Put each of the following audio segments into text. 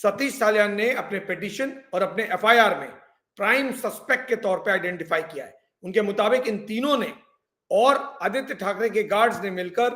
सतीश सालियान ने अपने पिटीशन और अपने एफआईआर में प्राइम सस्पेक्ट के तौर पे आइडेंटिफाई किया है। उनके मुताबिक इन तीनों ने और आदित्य ठाकरे के गार्ड्स ने मिलकर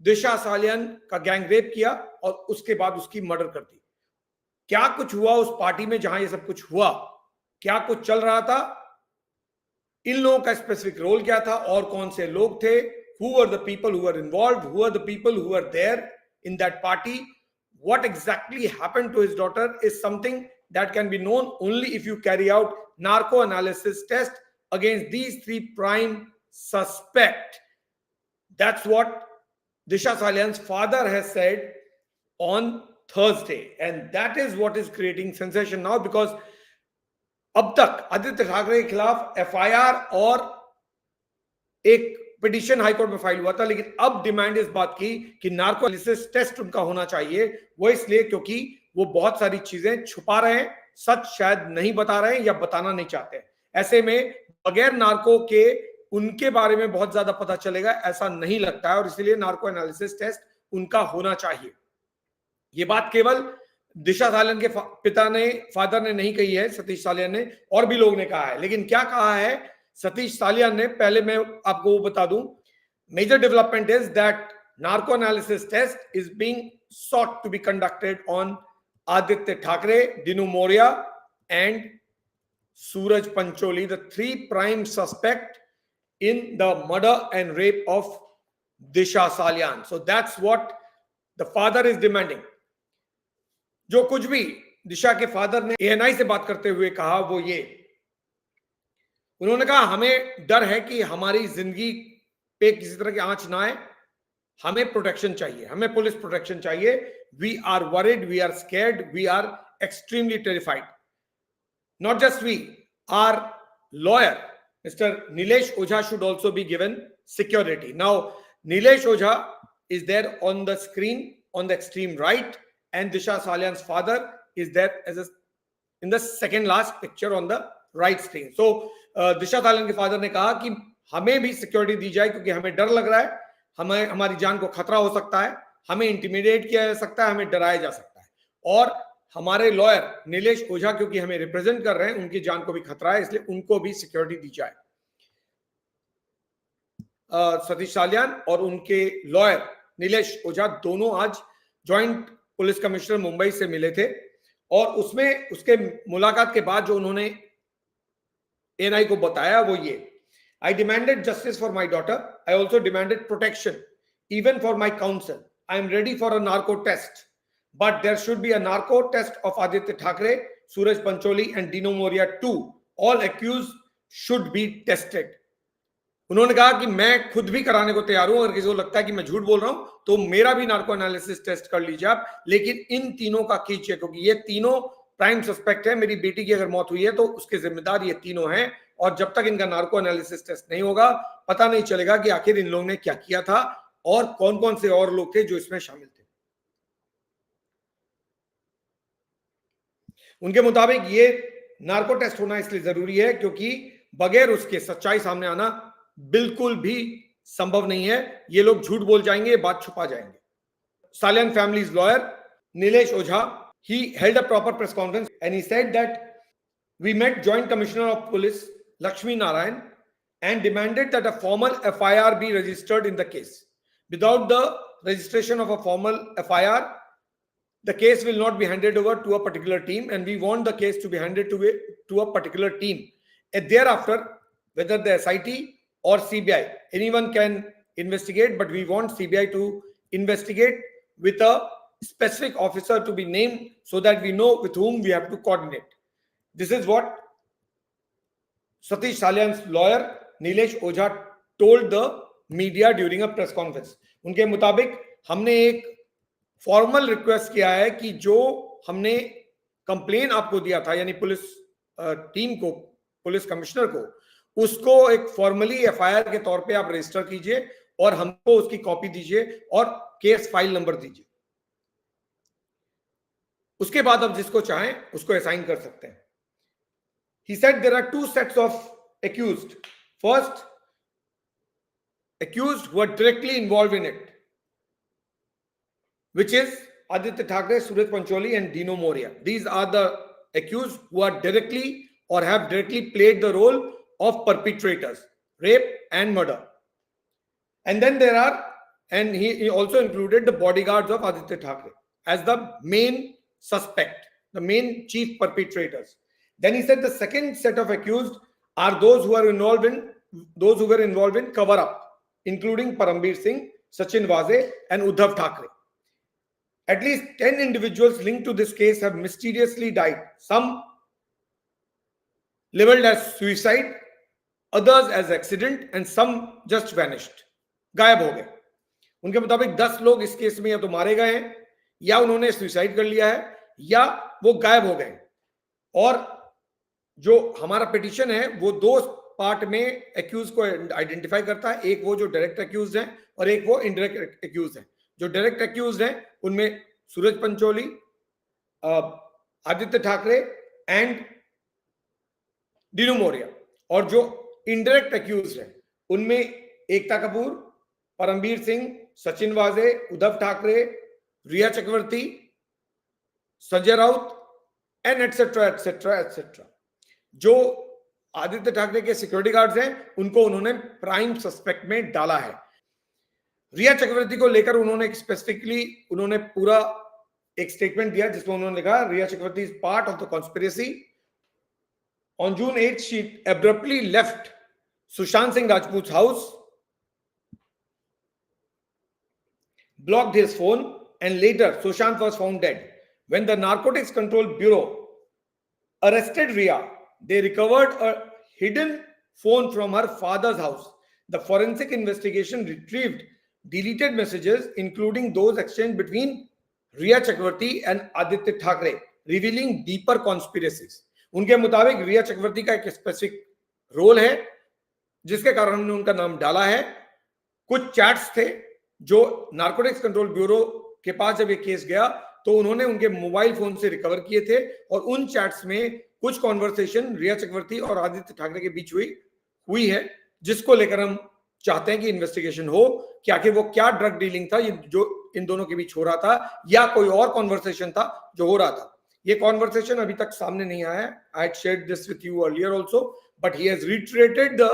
दिशा सालियान का गैंग रेप किया और उसके बाद उसकी मर्डर कर दी। क्या कुछ हुआ उस पार्टी में जहां ये सब कुछ हुआ, क्या कुछ चल रहा था, इन लोगों का स्पेसिफिक रोल क्या था और कौन से लोग थे, who were the people who were involved, who were the people who were there in that party, what exactly happened to his daughter is something that can be known only if you carry out narco analysis test against these three prime suspects. That's what Disha Salian's father has said on Thursday, and that is what is creating sensation now because अब तक आदित्य ठाकरे के खिलाफ FIR और एक petition high court में file हुआ था, लेकिन अब डिमांड इस बात की कि नार्को एनालिसिस टेस्ट उनका होना चाहिए। वो इसलिए क्योंकि वो बहुत सारी चीजें छुपा रहे हैं, सच शायद नहीं बता रहे हैं या बताना नहीं चाहते। ऐसे में बगैर नार्को के उनके बारे में बहुत ज्यादा पता चलेगा ऐसा नहीं लगता है और इसलिए नार्को एनालिसिस टेस्ट उनका होना चाहिए। ये बात केवल दिशा सालियान के फादर ने नहीं कही है, सतीश सालियान ने, और भी लोग ने कहा है। लेकिन क्या कहा है सतीश सालियान ने, पहले मैं आपको वो बता दूं। Major development is that narco analysis test is being sought to be conducted on Aditya Thackeray, Dinu Moria and Suraj Pancholi, the three prime suspect in the murder and rape of Disha Salian. So that's what the father is demanding. जो कुछ भी दिशा के father ने ANI से बात करते हुए कहा वो ये, उन्होंने कहा हमें डर है कि हमारी जिंदगी पे किसी तरह की आंच ना आए, हमें प्रोटेक्शन चाहिए, हमें पुलिस प्रोटेक्शन चाहिए। We are worried, we are scared, we are extremely terrified. Not just we, are lawyer mister Nilesh Ojha should also be given security. Now Nilesh Ojha is there on the screen on the extreme right, and Disha Salian's father is there as in the second last picture on the right screen. So Disha Salian के father ने कहा कि हमें भी security दी जाए क्योंकि हमें डर लग रहा है, हमें हमारी जान को खतरा हो सकता है, हमें इंटिमिडेट किया जा सकता है, हमें डराया जा सकता है, और हमारे लॉयर नीलेश ओझा क्योंकि हमें रिप्रेजेंट कर रहे हैं, उनकी जान को भी खतरा है, इसलिए उनको भी सिक्योरिटी दी जाए। सतीश सालियान और उनके लॉयर नीलेश ओझा दोनों आज जॉइंट पुलिस कमिश्नर मुंबई से मिले थे और उसमें उसके मुलाकात के बाद जो उन्होंने एएनआई को बताया वो ये, I demanded justice for my daughter. I also demanded protection, even for my counsel. I am ready for a narco test, but there should be a narco test of Aditya Thackeray, Suraj Pancholi, and Dino Moria too. All accused should be tested. उन्होंने कहा कि मैं खुद भी कराने को तैयार हूं, अगर किसी को लगता है कि मैं झूठ बोल रहा हूं तो मेरा भी नार्को एनालिसिस टेस्ट कर लीजिए आप, लेकिन इन तीनों का कीजिए क्योंकि ये तीनों प्राइम सस्पेक्ट है। मेरी बेटी की अगर मौत हुई है तो उसके जिम्मेदार ये तीनों हैं और जब तक इनका नार्को एनालिसिस टेस्ट नहीं होगा पता नहीं चलेगा कि आखिर इन लोगों ने क्या किया था और कौन कौन से और लोग थे जो इसमें शामिल थे। उनके मुताबिक ये नार्को टेस्ट होना इसलिए जरूरी है क्योंकि बगैर उसके सच्चाई सामने आना बिल्कुल भी संभव नहीं है। ये लोग झूठ बोल जाएंगे, बात छुपा जाएंगे। Salian फैमिली's lawyer Nilesh Ojha, he held a proper press conference and he said that we met Joint Commissioner of Police Lakshmi Narayan and demanded that a formal FIR be registered in the case. Without the registration of a formal FIR, the case will not be handed over to a particular team, and we want the case to be handed to a particular team. And thereafter, whether the SIT or CBI, anyone can investigate, but we want CBI to investigate with a specific officer to be named so that we know with whom we have to coordinate. This is what Satish Salian's lawyer Nilesh Ojha told the media during a press conference. उनके मुताबिक हमने एक formal request किया है कि जो हमने complain आपको दिया था, यानी पुलिस टीम को, पुलिस कमिश्नर को, उसको एक फॉर्मली एफआईआर के तौर पे आप रजिस्टर कीजिए और हमको उसकी कॉपी दीजिए और केस फाइल नंबर दीजिए। उसके बाद आप जिसको चाहें उसको असाइन कर सकते हैं। He said there are two sets of accused. First, accused who are directly involved in it, which is Aditya Thackeray, Suraj Pancholi, and Dino Moria. These are the accused who are directly or have directly played the role of perpetrators, rape and murder. And then there are, and he also included the bodyguards of Aditya Thackeray as the main suspect, the main chief perpetrators. Then he said the second set of accused are those who were involved in cover-up, including Parambir Singh, Sachin Waze, and Uddhav Thackeray. At least 10 individuals linked to this case have mysteriously died. Some labeled as suicide, others as accident, and some just vanished. गायब हो गए. उनके मुताबिक 10 लोग इस case में या तो मारे गए हैं, या उन्होंने सुसाइड कर लिया है, या वो गायब हो गए. और जो हमारा पिटीशन है वो दो पार्ट में एक्यूज को आइडेंटिफाई करता है. एक वो जो डायरेक्ट एक्यूज हैं और एक वो इनडायरेक्ट एक्यूज हैं. जो डायरेक्ट एक्यूज हैं उनमें सूरज पंचोली, आदित्य ठाकरे एंड डीनू मौर्य, और जो इनडायरेक्ट एक्यूज हैं उनमें Ekta Kapoor, Parambir Singh, Sachin Vaze, Uddhav Thackeray, Rhea Chakraborty, Sanjay Raut and etcetera etcetera etcetera. जो आदित्य ठाकरे के सिक्योरिटी गार्ड्स हैं उनको उन्होंने प्राइम सस्पेक्ट में डाला है. रिया चक्रवर्ती को लेकर उन्होंने पूरा एक स्टेटमेंट दिया जिसमें उन्होंने लिखा Rhea Chakraborty is part of the conspiracy. On June 8 she abruptly left Sushant Singh Rajput's house, blocked his phone, and later Sushant was found dead. When the Narcotics Control Bureau arrested Riya, they recovered a hidden phone from her father's house. The forensic investigation retrieved deleted messages, including those exchanged between Riya Chakravarti and Aditya Thackeray, revealing deeper conspiracies. उनके मुताबिक रिया चक्रवर्ती का एक specific role है जिसके कारण हमने उनका नाम डाला है. कुछ चैट्स थे जो नार्कोटिक्स कंट्रोल ब्यूरो के पास जब ये केस गया तो उन्होंने उनके मोबाइल फोन से रिकवर किए थे, और उन चैट्स में कुछ कॉन्वर्सेशन रिया चक्रवर्ती और आदित्य ठाकरे के बीच हुई है, जिसको लेकर हम चाहते हैं कि इन्वेस्टिगेशन हो कि आखिर वो क्या ड्रग डीलिंग था ये जो इन दोनों के बीच हो रहा था, या कोई और कॉन्वर्सेशन था जो हो रहा था. ये कॉन्वर्सेशन अभी तक सामने नहीं आया है. I had shared this with you earlier also, but he has reiterated the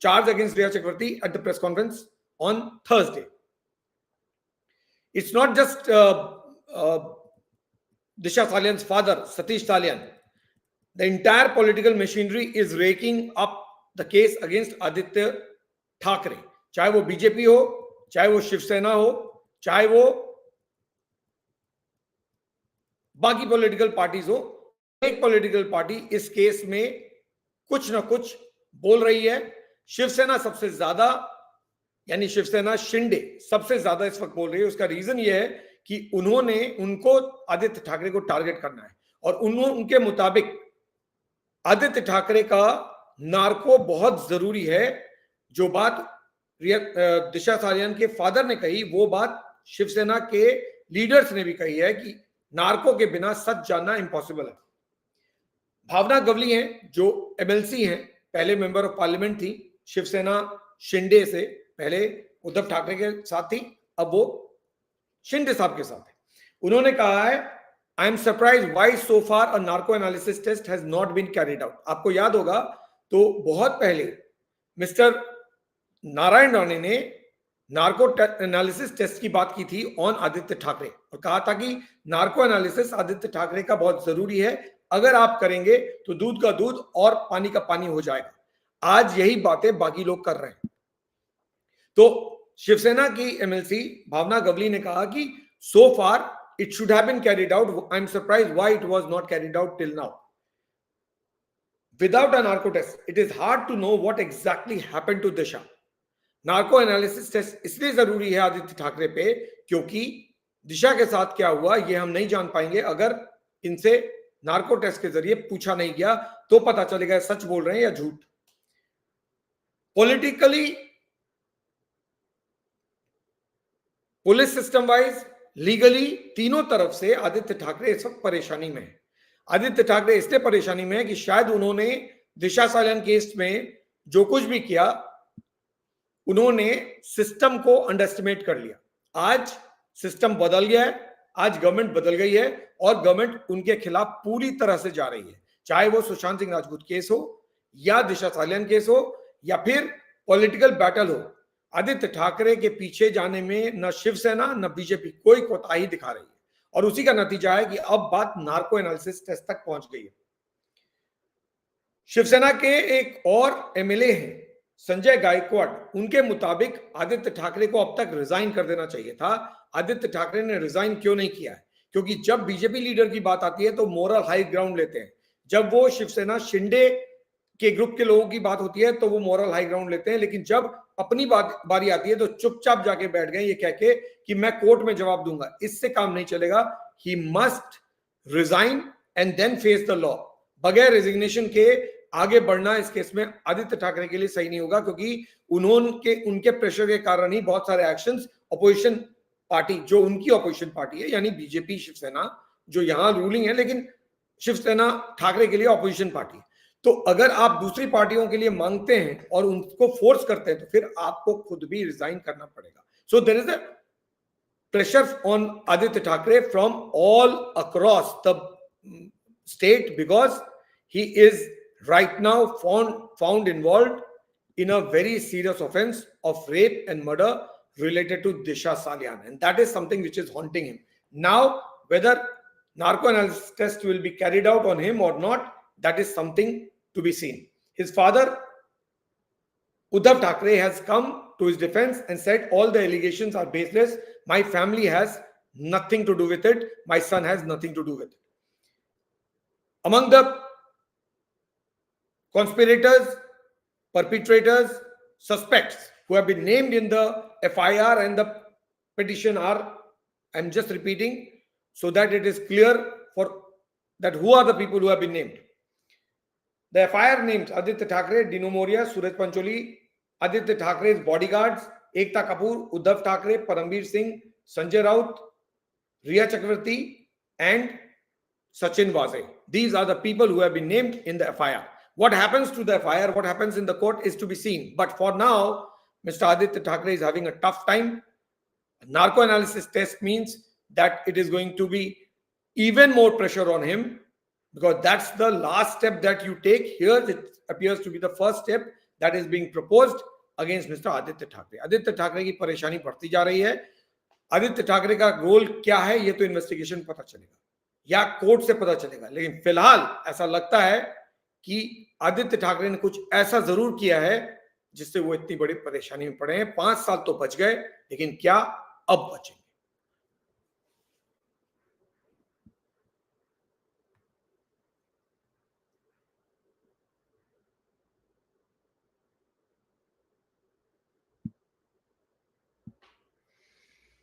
charge against Rhea Chakraborty at the press conference on Thursday. It's not just Disha Salian's father, Satish Salian. The entire political machinery is raking up the case against Aditya Thackeray. चाहे वो BJP हो, चाहे वो शिवसेना हो, चाहे वो बाकी political parties हो, एक पॉलिटिकल पार्टी इस केस में कुछ ना कुछ बोल रही है. शिवसेना सबसे ज्यादा, यानी शिवसेना शिंदे सबसे ज्यादा इस वक्त बोल रही है. उसका रीजन यह है कि उनको आदित्य ठाकरे को टारगेट करना है, और उनके मुताबिक आदित्य ठाकरे का नार्को बहुत जरूरी है. जो बात दिशा सालियान के फादर ने कही वो बात शिवसेना के लीडर्स ने भी कही है कि नार्को के बिना सच जानना इम्पॉसिबल है. भावना गवली हैं जो एमएलसी हैं, पहले मेंबर ऑफ पार्लियामेंट थी शिवसेना शिंदे से, पहले उद्धव ठाकरे के साथ थी, अब वो शिंदे साहब के साथ है. उन्होंने कहा है I am surprise why so far a narco analysis test has not been carried out. आपको याद होगा तो बहुत पहले मिस्टर नारायण राणे ने नार्को एनालिसिस टेस्ट की बात की थी ऑन आदित्य ठाकरे, और कहा था कि नार्को एनालिसिस आदित्य ठाकरे का बहुत जरूरी है, अगर आप करेंगे तो दूध का दूध और पानी का पानी हो जाएगा. आज यही बातें बाकी लोग कर रहे हैं. तो शिवसेना की एमएलसी भावना गवली ने कहा कि so far it should have been carried out. I am surprised why it was not carried out till now. Without a narco test it is hard to know what exactly happened to Disha. Narco analysis test इसलिए जरूरी है आदित्य ठाकरे पे क्योंकि दिशा के साथ क्या हुआ ये हम नहीं जान पाएंगे अगर इनसे नार्को टेस्ट के जरिए पूछा नहीं गया, तो पता चलेगा सच बोल रहे हैं या झूठ. Politically, police system wise, legally, तीनों तरफ से आदित्य ठाकरे इस वक्त परेशानी में है. आदित्य ठाकरे इसलिए परेशानी में है कि शायद उन्होंने दिशा सालियान केस में जो कुछ भी किया उन्होंने सिस्टम को अंडरएस्टिमेट कर लिया. आज सिस्टम बदल गया है, आज गवर्नमेंट बदल गई है और गवर्नमेंट उनके खिलाफ पूरी तरह से जा रही है, चाहे वो सुशांत सिंह राजपूत केस हो या दिशा सालियान केस हो या फिर पॉलिटिकल बैटल हो। आदित्य ठाकरे के पीछे जाने में न शिवसेना न बीजेपी कोई कोताही दिखा रही है और उसी का नतीजा है कि अब बात नार्को एनालिसिस टेस्ट तक पहुंच गई है। शिवसेना के एक और एमएलए हैं संजय गायकवाड़, उनके मुताबिक आदित्य ठाकरे को अब तक रिजाइन कर देना चाहिए था। आदित्य ठाकरे ने रिजाइन क्यों नहीं किया है? क्योंकि जब बीजेपी लीडर की बात आती है तो मोरल हाई ग्राउंड लेते हैं, जब वो शिवसेना शिंदे के ग्रुप के लोगों की बात होती है तो वो मोरल हाई ग्राउंड लेते हैं, लेकिन जब अपनी बारी आती है तो चुपचाप जाके बैठ गए ये कह के कि मैं कोर्ट में जवाब दूंगा। इससे काम नहीं चलेगा। He must resign and then face the law. बगैर रेजिग्नेशन के आगे बढ़ना इस केस में आदित्य ठाकरे के लिए सही नहीं होगा, क्योंकि उनके प्रेशर के कारण ही बहुत सारे एक्शंस अपोजिशन पार्टी, जो उनकी अपोजिशन पार्टी है यानी बीजेपी शिवसेना जो यहां रूलिंग है, लेकिन शिवसेना ठाकरे के लिए अपोजिशन पार्टी। तो अगर आप दूसरी पार्टियों के लिए मांगते हैं और उनको फोर्स करते हैं तो फिर आपको खुद भी रिजाइन करना पड़ेगा। So there is a pressure on Aaditya Thackeray from all across the state because he is right now found involved in a very serious offense of rape and murder related to Disha Salian, and that is something which is haunting him. Now, whether narco analysis test will be carried out on him or not, that is something to be seen. His father, Uddhav Thackeray, has come to his defense and said all the allegations are baseless. My family has nothing to do with it. My son has nothing to do with it. Among the conspirators, perpetrators, suspects who have been named in the FIR and the petition are, I'm just repeating so that it is clear for that who are the people who have been named. The FIR names Aditya Thackeray, Dino Moria, Suraj Pancholi, Aditya Thackeray's bodyguards, Ekta Kapoor, Uddhav Thackeray, Parambir Singh, Sanjay Raut, Riya Chakravarti, and Sachin Waze. These are the people who have been named in the FIR. What happens to the FIR, what happens in the court is to be seen. But for now, Mr. Aditya Thackeray is having a tough time. Narco analysis test means that it is going to be even more pressure on him, because that's the last step that you take. Here it appears to be the first step that is being proposed against Mr. Aditya Thackeray. Aditya Thackeray की परेशानी बढ़ती जा रही है। आदित्य ठाकरे का role क्या है ये तो इन्वेस्टिगेशन पता चलेगा या कोर्ट से पता चलेगा, लेकिन फिलहाल ऐसा लगता है कि आदित्य ठाकरे ने कुछ ऐसा जरूर किया है जिससे वो इतनी बड़ी परेशानी में पड़े हैं। 5 साल तो बच गए, लेकिन क्या अब बचे?